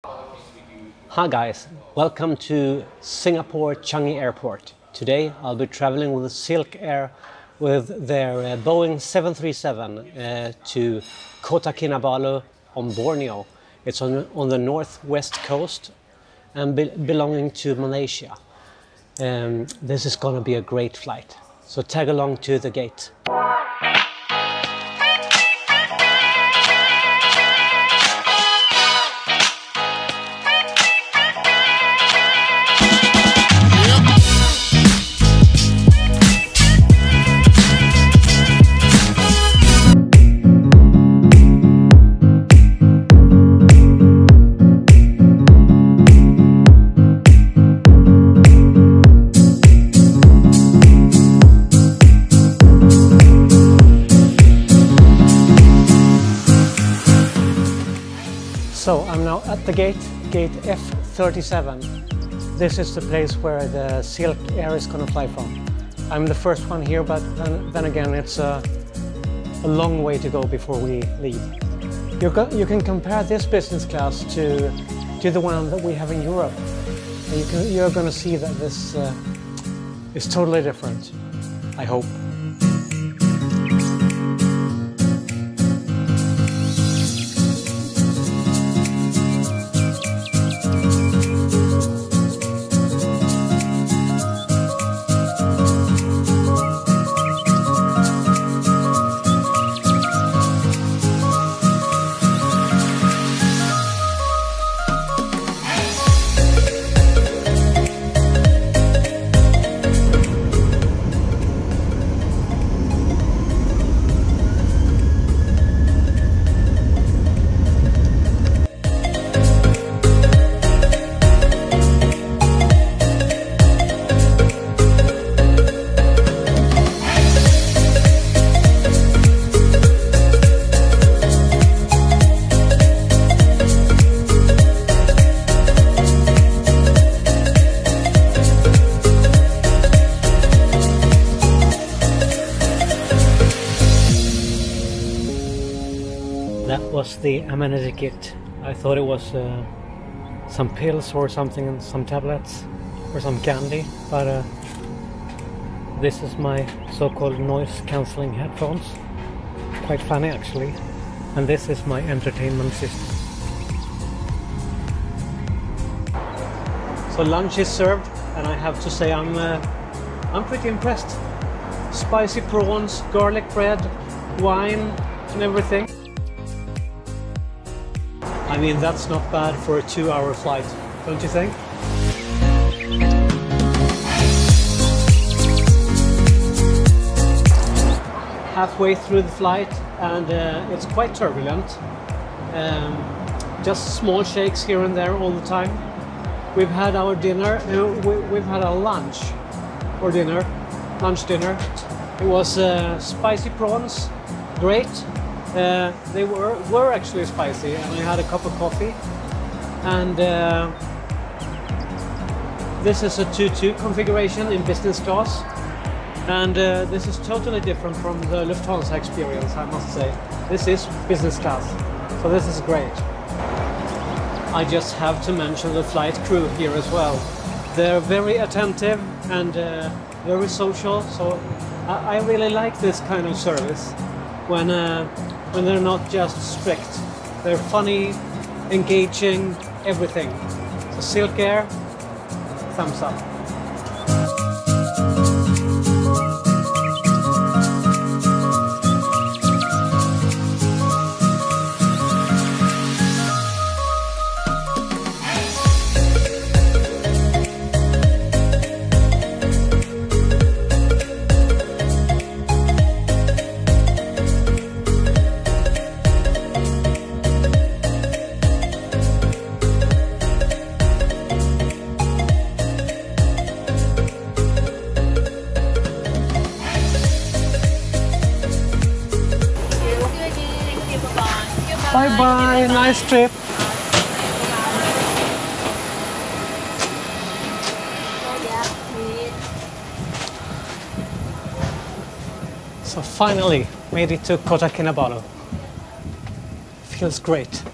Hi guys, welcome to Singapore Changi Airport. Today I'll be traveling with Silk Air with their Boeing 737 to Kota Kinabalu on Borneo. It's on the northwest coast and belonging to Malaysia. This is going to be a great flight, so tag along to the gate. So I'm now at the gate F37. This is the place where the Silk Air is going to fly from. I'm the first one here, but then again it's a long way to go before we leave. You can compare this business class to the one that we have in Europe. And you're going to see that this is totally different, I hope. That was the amenity kit. I thought it was some pills or something, some tablets or some candy, but this is my so-called noise cancelling headphones. Quite funny actually. And this is my entertainment system. So lunch is served, and I have to say I'm pretty impressed. Spicy prawns, garlic bread, wine and everything. I mean, that's not bad for a 2-hour flight, don't you think? Halfway through the flight, and it's quite turbulent. Just small shakes here and there all the time. We've had our dinner, we've had our lunch dinner. It was spicy prawns, great. They were actually spicy, and I had a cup of coffee. And this is a 2-2 configuration in business class, and this is totally different from the Lufthansa experience, I must say. This is business class, so this is great. I just have to mention the flight crew here as well. They're very attentive and very social, so I really like this kind of service when they're not just strict. They're funny, engaging, everything. So Silk Air, thumbs up. Bye-bye, nice trip. So finally made it to Kota Kinabalu. Feels great.